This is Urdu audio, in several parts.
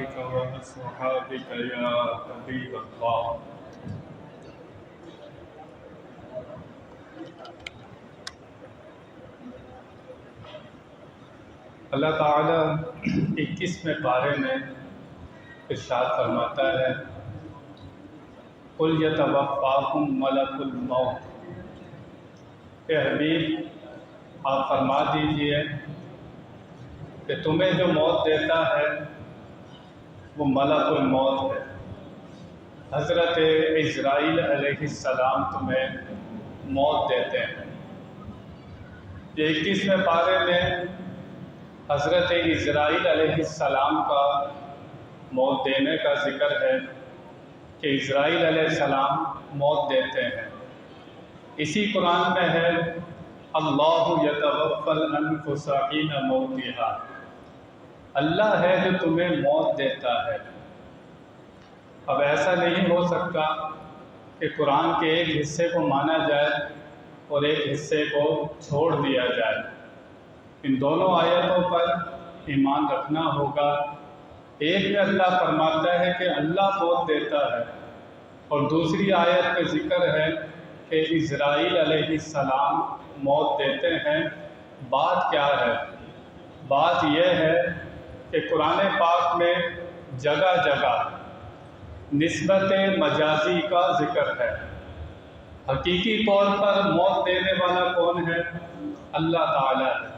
آلك وأصحابك يا حبيب الله۔ اللہ تعالیٰ 21ویں پارے میں ارشاد فرماتا ہے، قُلْ يَتَوَفَّاكُم مَلَكُ الْمَوْتِ، اے حبیب آپ فرما دیجئے کہ تمہیں جو موت دیتا ہے وہ ملک الموت ہے۔ حضرت عزرائیل علیہ السلام تمہیں موت دیتے ہیں۔ یہ 21ویں پارے میں حضرت عزرائیل علیہ السلام کا موت دینے کا ذکر ہے کہ عزرائیل علیہ السلام موت دیتے ہیں۔ اسی قرآن میں ہے اللہ یتوفی الانفس حین موتہا، اللہ ہے جو تمہیں موت دیتا ہے۔ اب ایسا نہیں ہو سکتا کہ قرآن کے ایک حصے کو مانا جائے اور ایک حصے کو چھوڑ دیا جائے۔ ان دونوں آیتوں پر ایمان رکھنا ہوگا۔ ایک میں اللہ فرماتا ہے کہ اللہ موت دیتا ہے، اور دوسری آیت میں ذکر ہے کہ عزرائیل علیہ السلام موت دیتے ہیں۔ بات کیا ہے؟ بات یہ ہے کہ قرآن پاک میں جگہ جگہ نسبت مجازی کا ذکر ہے۔ حقیقی طور پر موت دینے والا کون ہے؟ اللہ تعالیٰ ہے۔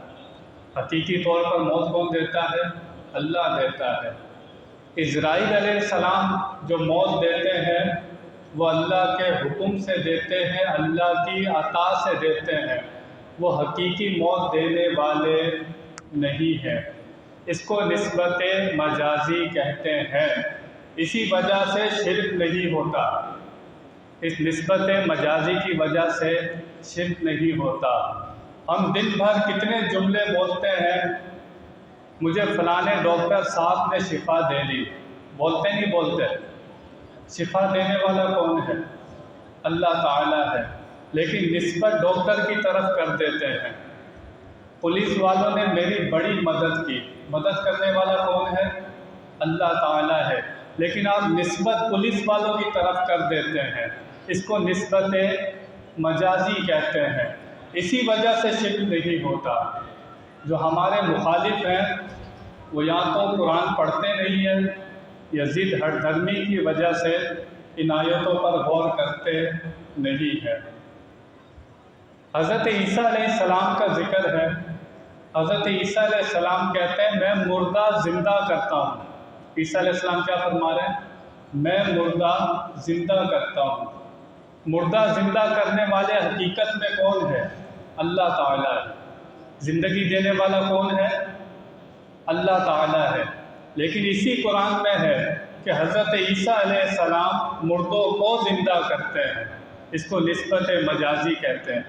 حقیقی طور پر موت کون دیتا ہے؟ اللہ دیتا ہے۔ عزرائیل علیہ السلام جو موت دیتے ہیں وہ اللہ کے حکم سے دیتے ہیں، اللہ کی عطا سے دیتے ہیں، وہ حقیقی موت دینے والے نہیں ہیں۔ اس کو نسبت مجازی کہتے ہیں۔ اسی وجہ سے شرک نہیں ہوتا، اس نسبت مجازی کی وجہ سے شرک نہیں ہوتا۔ ہم دن بھر کتنے جملے بولتے ہیں، مجھے فلانے ڈاکٹر صاحب نے شفا دے دی، بولتے نہیں بولتے؟ شفا دینے والا کون ہے؟ اللہ تعالیٰ ہے، لیکن نسبت ڈاکٹر کی طرف کر دیتے ہیں۔ پولیس والوں نے میری بڑی مدد کی، مدد کرنے والا کون ہے؟ اللہ تعالیٰ ہے، لیکن آپ نسبت پولیس والوں کی طرف کر دیتے ہیں۔ اس کو نسبت مجازی کہتے ہیں۔ اسی وجہ سے شرک نہیں ہوتا۔ جو ہمارے مخالف ہیں وہ یا تو قرآن پڑھتے نہیں ہیں یا ضد ہٹ دھرمی کی وجہ سے ان آیتوں پر غور کرتے نہیں ہیں۔ حضرت عیسیٰ علیہ السلام کا ذکر ہے۔ حضرت عیسیٰ علیہ السلام کہتے ہیں میں مردہ زندہ کرتا ہوں۔ عیسیٰ علیہ السلام کیا فرما رہے ہیں؟ میں مردہ زندہ کرتا ہوں۔ مردہ زندہ کرنے والے حقیقت میں کون ہے؟ اللہ تعالیٰ ہے۔ زندگی دینے والا کون ہے؟ اللہ تعالیٰ ہے۔ لیکن اسی قرآن میں ہے کہ حضرت عیسیٰ علیہ السلام مردوں کو زندہ کرتے ہیں۔ اس کو نسبت مجازی کہتے ہیں۔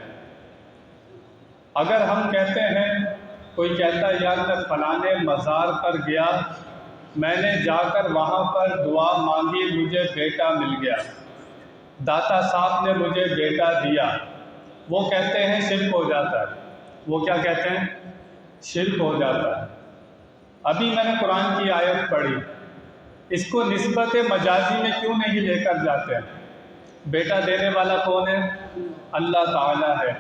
اگر ہم کہتے ہیں، کوئی کہتا ہے یار میں فلانے مزار پر گیا، میں نے جا کر وہاں پر دعا مانگی، مجھے بیٹا مل گیا، داتا صاحب نے مجھے بیٹا دیا، وہ کہتے ہیں شرک ہو جاتا ہے۔ وہ کیا کہتے ہیں؟ شرک ہو جاتا ہے۔ ابھی میں نے قرآن کی آیت پڑھی، اس کو نسبت مجازی میں کیوں نہیں لے کر جاتے ہیں؟ بیٹا دینے والا کون ہے؟ اللہ تعالیٰ ہے۔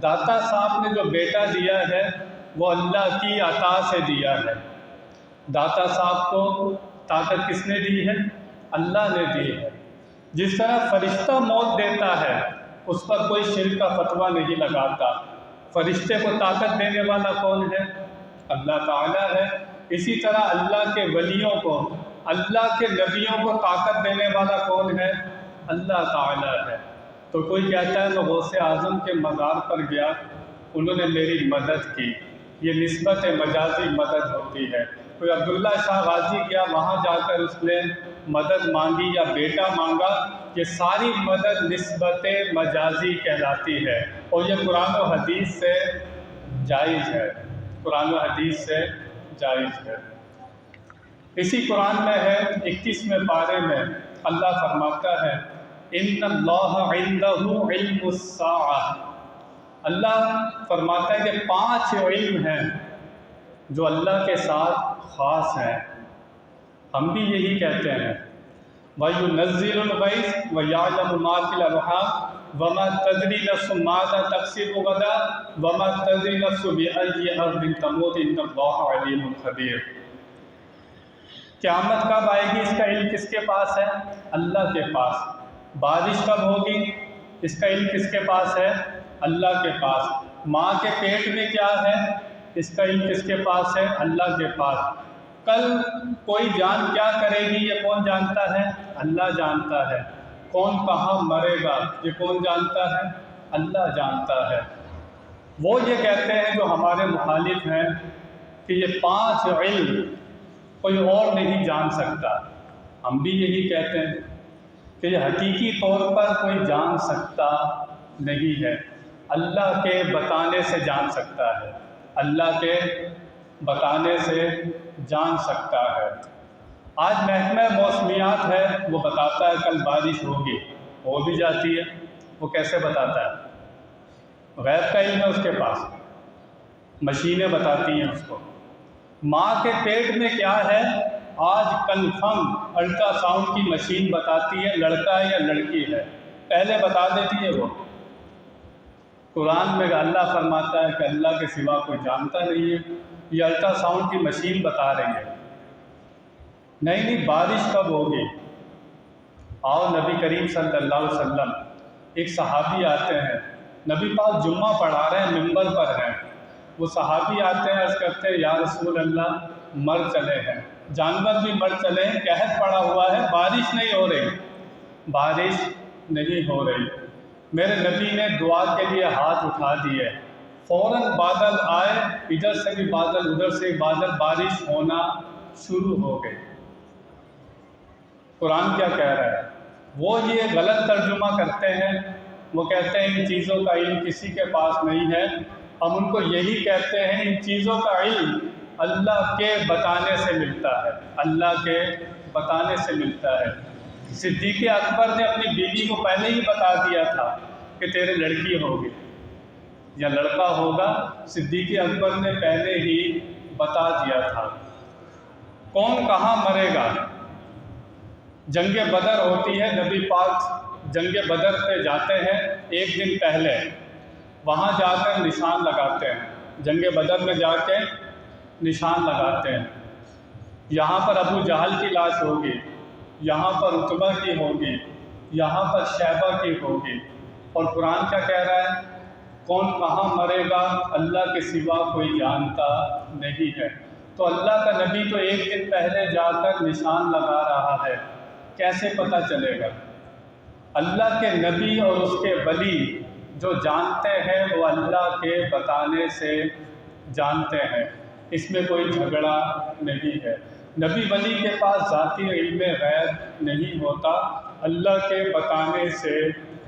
داتا صاحب نے جو بیٹا دیا ہے وہ اللہ کی عطا سے دیا ہے۔ داتا صاحب کو طاقت کس نے دی ہے؟ اللہ نے دی ہے۔ جس طرح فرشتہ موت دیتا ہے اس پر کوئی شرک کا فتویٰ نہیں لگاتا۔ فرشتے کو طاقت دینے والا کون ہے؟ اللہ تعالیٰ ہے۔ اسی طرح اللہ کے ولیوں کو، اللہ کے نبیوں کو طاقت دینے والا کون ہے؟ اللہ تعالیٰ ہے۔ تو کوئی کہتا ہے میں غوث اعظم کے مزار پر گیا، انہوں نے میری مدد کی، یہ نسبت مجازی مدد ہوتی ہے۔ کوئی عبداللہ شاہ غازی گیا، وہاں جا کر اس نے مدد مانگی یا بیٹا مانگا، یہ ساری مدد نسبت مجازی کہلاتی ہے، اور یہ قرآن و حدیث سے جائز ہے۔ قرآن و حدیث سے جائز ہے۔ اسی قرآن میں ہے 21ویں پارے میں اللہ فرماتا ہے ان اللہ عندہ علم الساعہ، اللہ فرماتا ہے کہ 5 علم ہیں جو اللہ کے ساتھ خاص ہیں۔ ہم بھی یہی کہتے ہیں وَيُنَزِّلُ الْغَيْثَ وَيَعْلَمُ مَا فِي الْأَرْحَامِ وَمَا تَدْرِي نَفْسٌ مَاذَا تَكْسِبُ غَدًا وَمَا تَدْرِي نَفْسٌ بِأَيِّ أَرْضٍ تَمُوتُ إِنَّ اللَّهَ عَلِيمٌ خَبِيرٌ۔ قیامت کب آئے گی اس کا علم کس کے پاس ہے؟ اللہ کے پاس۔ بارش کب ہوگی اس کا علم کس کے پاس ہے؟ اللہ کے پاس۔ ماں کے پیٹ میں کیا ہے اس کا علم کس کے پاس ہے؟ اللہ کے پاس۔ کل کوئی جان کیا کرے گی یہ کون جانتا ہے؟ اللہ جانتا ہے۔ کون کہاں مرے گا یہ کون جانتا ہے؟ اللہ جانتا ہے۔ وہ یہ کہتے ہیں جو ہمارے مخالف ہیں کہ یہ 5 علم کوئی اور نہیں جان سکتا۔ ہم بھی یہی کہتے ہیں کہ یہ حقیقی طور پر کوئی جان سکتا نہیں ہے، اللہ کے بتانے سے جان سکتا ہے، اللہ کے بتانے سے جان سکتا ہے۔ آج محکمہ موسمیات ہے، وہ بتاتا ہے کل بارش ہوگی، ہو بھی جاتی ہے۔ وہ کیسے بتاتا ہے؟ غیب کا علم ہے اس کے پاس، مشینیں بتاتی ہیں اس کو۔ ماں کے پیٹ میں کیا ہے آج کنفرم الٹرا ساؤنڈ کی مشین بتاتی ہے لڑکا ہے یا لڑکی ہے، پہلے بتا دیتی ہے وہ۔ قرآن میں اللہ فرماتا ہے کہ اللہ کے سوا کوئی جانتا نہیں ہے، یہ الٹرا ساؤنڈ کی مشین بتا رہی ہے۔ نہیں بارش کب ہوگی؟ آؤ نبی کریم صلی اللہ علیہ وسلم، ایک صحابی آتے ہیں، نبی پاک جمعہ پڑھا رہے ہیں، ممبر پر ہیں، وہ صحابی آتے ہیں، عرض کرتے ہیں یا رسول اللہ مر چلے ہیں، جانور بھی مر چلے ہیں، قحط پڑا ہوا ہے، بارش نہیں ہو رہی، بارش نہیں ہو رہی۔ میرے نبی نے دعا کے لیے ہاتھ اٹھا دیے، فوراً بادل آئے، ادھر سے بھی بادل ادھر سے بھی بادل، بارش ہونا شروع ہو گئی۔ قرآن کیا کہہ رہا ہے؟ وہ یہ غلط ترجمہ کرتے ہیں، وہ کہتے ہیں ان چیزوں کا علم کسی کے پاس نہیں ہے۔ ہم ان کو یہی کہتے ہیں ان چیزوں کا علم اللہ کے بتانے سے ملتا ہے، اللہ کے بتانے سے ملتا ہے۔ صدیق اکبر نے اپنی بیوی کو پہلے ہی بتا دیا تھا کہ تیرے لڑکی ہوگی یا لڑکا ہوگا، صدیق اکبر نے پہلے ہی بتا دیا تھا۔ کون کہاں مرے گا؟ جنگ بدر ہوتی ہے، نبی پاک جنگ بدر پہ جاتے ہیں ایک دن پہلے، وہاں جا کر نشان لگاتے ہیں، جنگ بدر میں جا کے نشان لگاتے ہیں۔ یہاں پر ابو جہل کی لاش ہوگی، یہاں پر عتبہ کی ہوگی، یہاں پر شیبہ کی ہوگی، اور قرآن کیا کہہ رہا ہے؟ کون کہاں مرے گا اللہ کے سوا کوئی جانتا نہیں ہے۔ تو اللہ کا نبی تو ایک دن پہلے جا کر نشان لگا رہا ہے، کیسے پتہ چلے گا؟ اللہ کے نبی اور اس کے ولی جو جانتے ہیں وہ اللہ کے بتانے سے جانتے ہیں، اس میں کوئی جھگڑا نہیں ہے۔ نبی ولی کے پاس ذاتی علم غیب نہیں ہوتا، اللہ کے بتانے سے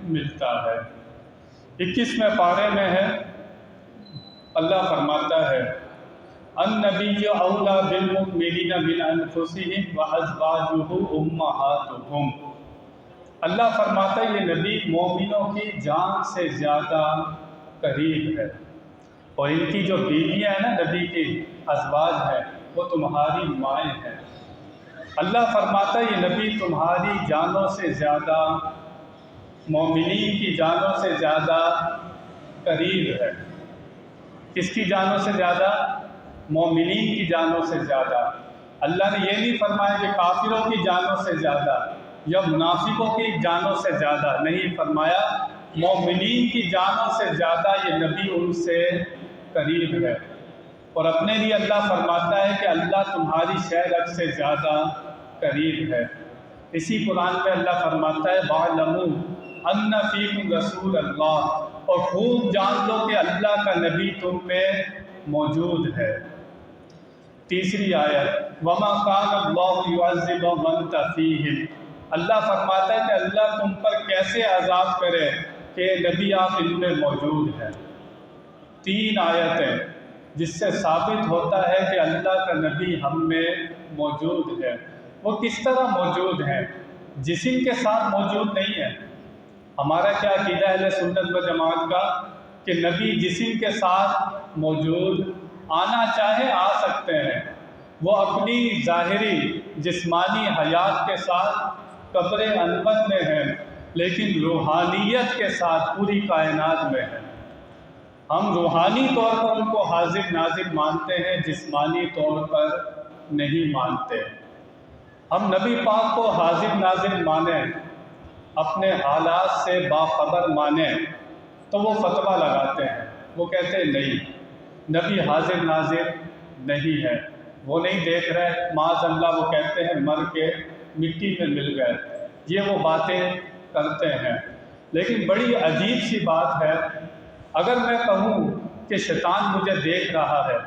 ملتا ہے۔ 21ویں پارے میں ہے، اللہ فرماتا ہے النبی اولیٰ بالمؤمنین من انفسہم وازواجہ امہاتہم۔ اللہ فرماتا ہے یہ نبی مومنوں کی جان سے زیادہ قریب ہے، اور ان کی جو بیویاں ہیں نا نبی کی ازواج ہیں وہ تمہاری مائیں ہیں۔ اللہ فرماتا ہے یہ نبی تمہاری جانوں سے زیادہ، مومنین کی جانوں سے زیادہ قریب ہے۔ کس کی جانوں سے زیادہ؟ مومنین کی جانوں سے زیادہ۔ اللہ نے یہ نہیں فرمایا کہ کافروں کی جانوں سے زیادہ یا منافقوں کی جانوں سے زیادہ، نہیں فرمایا مومنین کی جانوں سے زیادہ یہ نبی ان سے قریب ہے۔ اور اپنے لیے اللہ فرماتا ہے کہ اللہ تمہاری شہرت سے زیادہ قریب ہے۔ اسی قرآن میں اللہ فرماتا ہے وَاعْلَمُوا أَنَّ فِيكُمْ رَسُولَ اللَّهِ، اور خوب جان لو کہ اللہ کا نبی تم میں موجود ہے۔ تیسری آیت وَمَا كَانَ اللَّهُ لِيُعَذِّبَهُمْ وَأَنْتَ فِيهِمْ، اللہ فرماتا ہے کہ اللہ تم پر کیسے عذاب کرے کہ نبی آپ ان میں موجود ہیں۔ 3 آیتیں جس سے ثابت ہوتا ہے کہ اللہ کا نبی ہم میں موجود ہے۔ وہ کس طرح موجود ہیں؟ جسم کے ساتھ موجود نہیں ہے۔ ہمارا کیا عقیدہ اہل سنت و جماعت کا کہ نبی جسم کے ساتھ موجود، آنا چاہے آ سکتے ہیں، وہ اپنی ظاہری جسمانی حیات کے ساتھ قبر انور میں ہیں، لیکن روحانیت کے ساتھ پوری کائنات میں ہیں۔ ہم روحانی طور پر ان کو حاضر ناظر مانتے ہیں، جسمانی طور پر نہیں مانتے۔ ہم نبی پاک کو حاضر ناظر مانیں، اپنے حالات سے باخبر مانیں، تو وہ فتویٰ لگاتے ہیں، وہ کہتے ہیں نہیں، نبی حاضر ناظر نہیں ہے، وہ نہیں دیکھ رہے، معاذ اللہ وہ کہتے ہیں مر کے مٹی میں مل گئے، یہ وہ باتیں کرتے ہیں۔ لیکن بڑی عجیب سی بات ہے، اگر میں کہوں کہ شیطان مجھے دیکھ رہا ہے،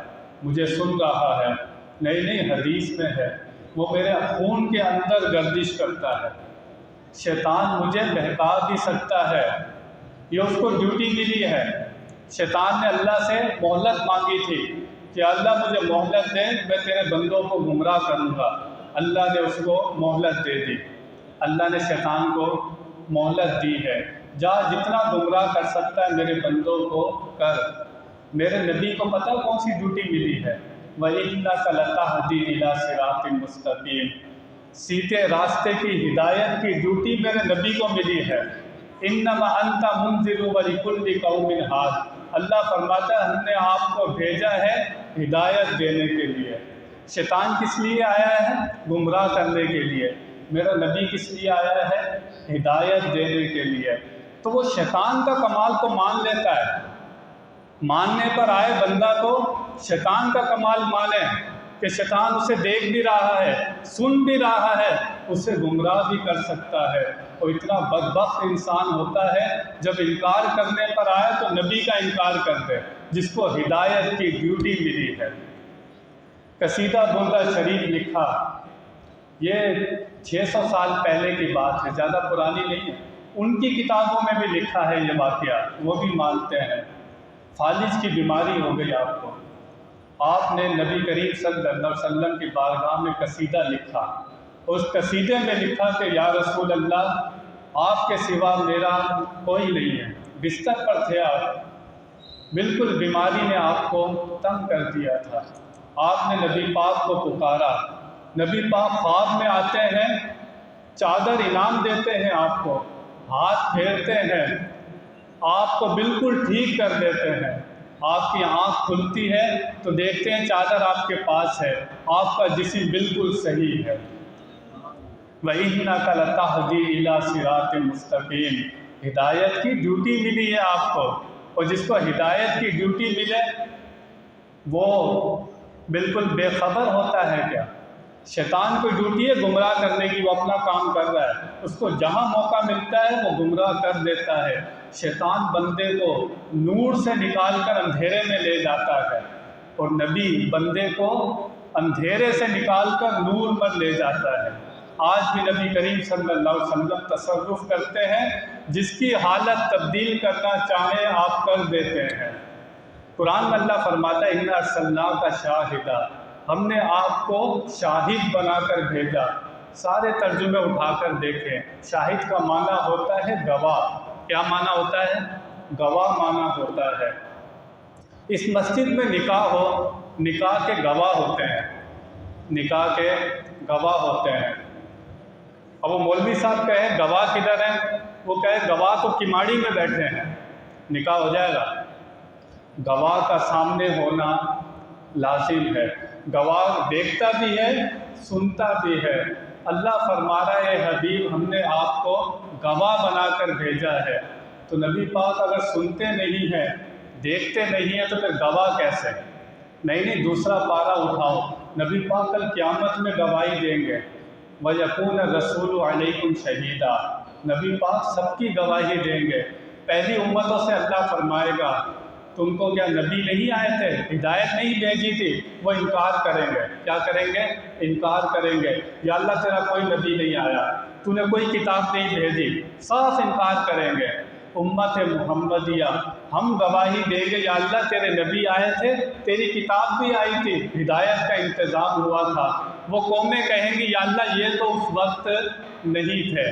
مجھے سن رہا ہے، نہیں حدیث میں ہے وہ میرے خون کے اندر گردش کرتا ہے، شیطان مجھے بہکا بھی سکتا ہے، یہ اس کو ڈیوٹی ملی ہے۔ شیطان نے اللہ سے مہلت مانگی تھی کہ اللہ مجھے مہلت دے، میں تیرے بندوں کو گمراہ کروں گا، اللہ نے اس کو مہلت دے دی، اللہ نے شیطان کو مہلت دی ہے، جا جتنا گمراہ کر سکتا ہے میرے بندوں کو کر۔ میرے نبی کو پتہ کون سی ڈیوٹی ملی ہے؟ وَإِنَّكَ لَتَهْدِي إِلَىٰ صِرَاطٍ مُسْتَقِيمٍ، سیدھے راستے کی ہدایت کی ڈیوٹی میرے نبی کو ملی ہے۔ إِنَّمَا أَنْتَ مُنذِرُ وَلِكُلِّ قَوْمٍ هَادٍ، اللہ فرماتا ہے ہم نے آپ کو بھیجا ہے ہدایت دینے کے لیے۔ شیطان کس لیے آیا ہے؟ گمراہ کرنے کے لیے۔ میرا نبی کس لیے آیا ہے؟ ہدایت دینے کے لیے۔ تو وہ شیطان کا کمال تو مان لیتا ہے، ماننے پر آئے بندہ تو شیطان کا کمال مانے کہ شیطان اسے دیکھ بھی رہا ہے، سن بھی رہا ہے، اسے گمراہ بھی کر سکتا ہے۔ اور اتنا بدبخت انسان ہوتا ہے جب انکار کرنے پر آئے تو نبی کا انکار کر دے جس کو ہدایت کی ڈیوٹی ملی ہے۔ قصیدہ بردہ شریف لکھا، یہ 600 سال پہلے کی بات ہے، زیادہ پرانی نہیں ہے، ان کی کتابوں میں بھی لکھا ہے یہ واقعہ، وہ بھی مانتے ہیں۔ فالج کی بیماری ہو گئی آپ کو، آپ نے نبی کریم صلی اللہ علیہ وسلم کی بارگاہ میں قصیدہ لکھا، اس قصیدے میں لکھا کہ یا رسول اللہ آپ کے سوا میرا کوئی نہیں ہے، بستر پر تھے آپ، بالکل بیماری نے آپ کو تنگ کر دیا تھا، آپ نے نبی پاک کو پکارا، نبی پاک خواب میں آتے ہیں، چادر انعام دیتے ہیں آپ کو، ہاتھ پھیرتے ہیں، آپ کو بالکل ٹھیک کر دیتے ہیں، آپ کی آنکھ کھلتی ہے تو دیکھتے ہیں چادر آپ کے پاس ہے، آپ کا جسم بالکل صحیح ہے۔ وَإِنَّكَ لَتَهْدِي إِلَىٰ صِرَاطٍ مُسْتَقِيمٍ، ہدایت کی ڈیوٹی ملی ہے آپ کو، اور جس کو ہدایت کی ڈیوٹی ملے وہ بالکل بے خبر ہوتا ہے کیا؟ شیطان کو ڈیوٹی ہے گمراہ کرنے کی، وہ اپنا کام کر رہا ہے، اس کو جہاں موقع ملتا ہے وہ گمراہ کر دیتا ہے۔ شیطان بندے کو نور سے نکال کر اندھیرے میں لے جاتا ہے، اور نبی بندے کو اندھیرے سے نکال کر نور پر لے جاتا ہے۔ آج بھی نبی کریم صلی اللہ علیہ وسلم تصرف کرتے ہیں، جس کی حالت تبدیل کرنا چاہیں آپ کر دیتے ہیں۔ قرآن میں اللہ فرماتا ہے اِنَّا أَرْسَلْنَاكَ شَاهِدًا، ہم نے آپ کو شاہد بنا کر بھیجا۔ سارے ترجمے اٹھا کر دیکھیں، شاہد کا معنی ہوتا ہے گواہ۔ کیا معنی ہوتا ہے؟ گواہ معنی ہوتا ہے۔ اس مسجد میں نکاح ہو، نکاح کے گواہ ہوتے ہیں، نکاح کے گواہ ہوتے ہیں۔ اب وہ مولوی صاحب کہیں گواہ کدھر ہیں؟ وہ کہے گواہ تو کماڑی میں بیٹھے ہیں، نکاح ہو جائے گا؟ گواہ کا سامنے ہونا لازم ہے، گواہ دیکھتا بھی ہے، سنتا بھی ہے۔ اللہ فرما رہا ہے اے حبیب ہم نے آپ کو گواہ بنا کر بھیجا ہے، تو نبی پاک اگر سنتے نہیں ہیں، دیکھتے نہیں ہیں تو پھر گواہ کیسے؟ نہیں دوسرا پارہ اٹھاؤ، نبی پاک کل قیامت میں گواہی دیں گے، وَيَكُونَ الرَّسُولُ عَلَيْكُمْ شَهِيدًا، نبی پاک سب کی گواہی دیں گے۔ پہلی امتوں سے اللہ فرمائے گا تم کو کیا نبی نہیں آئے تھے، ہدایت نہیں بھیجی تھی؟ وہ انکار کریں گے، کیا کریں گے؟ انکار کریں گے، یا اللہ تیرا کوئی نبی نہیں آیا، تو نے کوئی کتاب نہیں بھیجی، صاف انکار کریں گے۔ امت محمدیہ ہم گواہی دیں گے یا اللہ تیرے نبی آئے تھے، تیری کتاب بھی آئی تھی، ہدایت کا انتظام ہوا تھا۔ وہ قومیں کہیں گی یا اللہ یہ تو اس وقت نہیں تھے،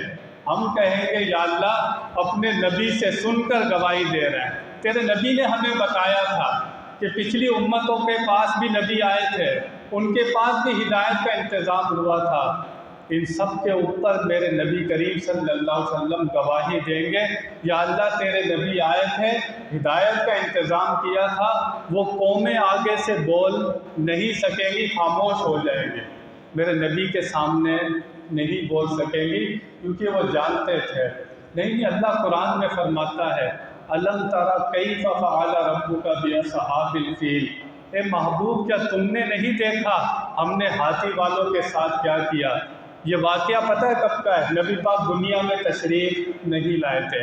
ہم کہیں گے یا اللہ اپنے نبی سے سن کر گواہی دے رہے ہیں، تیرے نبی نے ہمیں بتایا تھا کہ پچھلی امتوں کے پاس بھی نبی آئے تھے، ان کے پاس بھی ہدایت کا انتظام ہوا تھا۔ ان سب کے اوپر میرے نبی کریم صلی اللہ علیہ وسلم گواہی دیں گے، یا اللہ تیرے نبی آئے تھے، ہدایت کا انتظام کیا تھا، وہ قومیں آگے سے بول نہیں سکیں گی، خاموش ہو جائیں گے، میرے نبی کے سامنے نہیں بول سکیں گی، کیونکہ وہ جانتے تھے۔ نہیں، اللہ قرآن میں فرماتا ہے الم تری کیف فعل ربک باصحاب الفیل، اے محبوب کیا تم نے نہیں دیکھا ہم نے ہاتھی والوں کے ساتھ کیا کیا؟ یہ واقعہ پتہ ہے کب کا ہے؟ نبی پاک دنیا میں تشریف نہیں لائے تھے،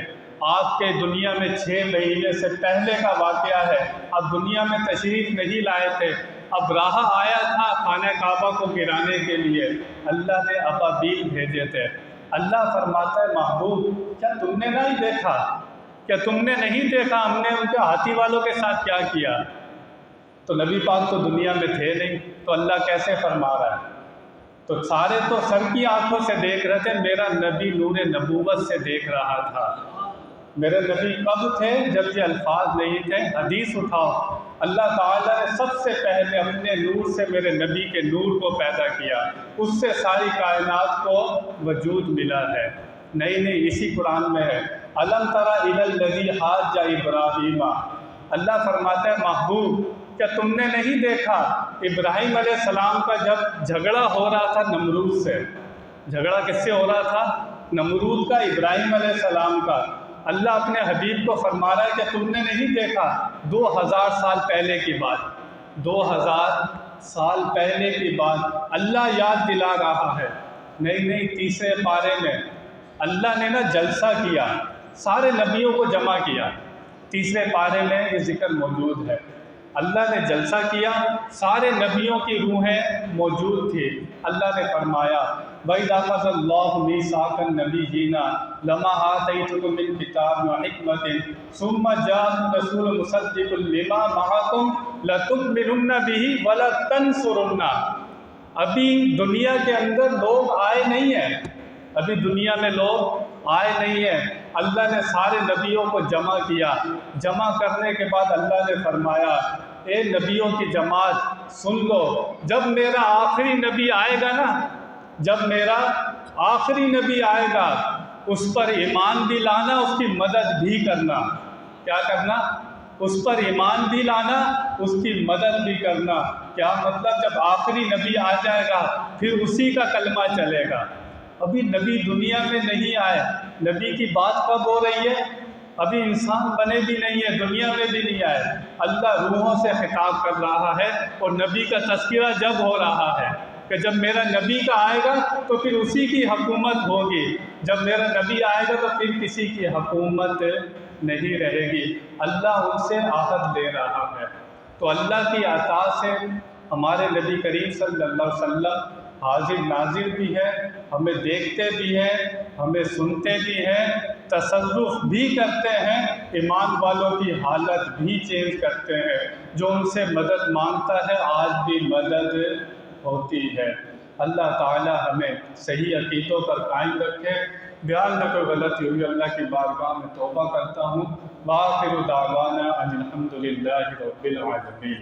آپ کے دنیا میں 6 مہینے سے پہلے کا واقعہ ہے، اب دنیا میں تشریف نہیں لائے تھے، اب راہ آیا تھا خانہ کعبہ کو گرانے کے لیے، اللہ نے ابابیل بھیجے تھے۔ اللہ فرماتا ہے محبوب کیا تم نے نہیں دیکھا، کیا تم نے نہیں دیکھا ہم نے ان کے ہاتھی والوں کے ساتھ کیا کیا؟ تو نبی پاک تو دنیا میں تھے نہیں، تو اللہ کیسے فرما رہا ہے؟ تو سارے تو سر کی آنکھوں سے دیکھ رہے تھے، میرا نبی نور نبوت سے دیکھ رہا تھا۔ میرے نبی کب تھے؟ جب یہ الفاظ نہیں تھے۔ حدیث اٹھاؤ، اللہ تعالیٰ نے سب سے پہلے اپنے نور سے میرے نبی کے نور کو پیدا کیا، اس سے ساری کائنات کو وجود ملا ہے۔ نہیں، اسی قرآن میں ہے الم تری الی الذی حاج ابراہیم، اللہ فرماتا ہے محبوب کیا تم نے نہیں دیکھا ابراہیم علیہ السلام کا جب جھگڑا ہو رہا تھا نمرود سے؟ جھگڑا کس سے ہو رہا تھا؟ نمرود کا، ابراہیم علیہ السلام کا۔ اللہ اپنے حبیب کو فرما رہا ہے کہ تم نے نہیں دیکھا 2000 سال پہلے کی بات، 2000 سال پہلے کی بات اللہ یاد دلا رہا ہے۔ نہیں، تیسرے پارے میں اللہ نے نا جلسہ کیا، سارے نبیوں کو جمع کیا، تیسرے پارے میں یہ ذکر موجود ہے۔ اللہ نے جلسہ کیا، سارے نبیوں کی روحیں موجود تھی۔ اللہ نے فرمایا وَإِذْ أَخَذَ اللَّهُ مِيثَاقَ النَّبِيِّينَ لَمَا آتَيْتُكُم مِّن كِتَابٍ وَحِكْمَةٍ ثُمَّ جَاءَكُمْ رَسُولٌ مُّصَدِّقٌ لِّمَا مَعَكُمْ لَتُؤْمِنُنَّ بِهِ وَلَتَنصُرُنَّهُ۔ ابھی دنیا کے اندر لوگ آئے نہیں ہیں، ابھی دنیا میں لوگ آئے نہیں ہیں۔ اللہ نے سارے نبیوں کو جمع کیا، جمع کرنے کے بعد اللہ نے فرمایا اے نبیوں کی جماعت سن لو، جب میرا آخری نبی آئے گا نا، جب میرا آخری نبی آئے گا اس پر ایمان بھی لانا، اس کی مدد بھی کرنا۔ کیا کرنا؟ اس پر ایمان بھی لانا، اس کی مدد بھی کرنا۔ کیا مطلب؟ جب آخری نبی آ جائے گا پھر اسی کا کلمہ چلے گا۔ ابھی نبی دنیا میں نہیں آئے، نبی کی بات کب ہو رہی ہے؟ ابھی انسان بنے بھی نہیں ہے، دنیا میں بھی نہیں آئے، اللہ روحوں سے خطاب کر رہا ہے، اور نبی کا تذکرہ جب ہو رہا ہے کہ جب میرا نبی کا آئے گا تو پھر اسی کی حکومت ہوگی، جب میرا نبی آئے گا تو پھر کسی کی حکومت نہیں رہے گی۔ اللہ ان سے عہد لے رہا ہے۔ تو اللہ کی عطا سے ہمارے نبی کریم صلی اللہ علیہ وسلم حاضر ناظر بھی ہے، ہمیں دیکھتے بھی ہیں، ہمیں سنتے بھی ہیں، تصرف بھی کرتے ہیں، ایمان والوں کی حالت بھی چینج کرتے ہیں۔ جو ان سے مدد مانگتا ہے آج بھی مدد ہوتی ہے۔ اللہ تعالی ہمیں صحیح عقیدوں پر قائم رکھے۔ بیان نہ کوئی غلطی ہوئی اللہ کی بارگاہ میں توبہ کرتا ہوں۔ وآخر دعوانا ان الحمد للہ رب العالمین۔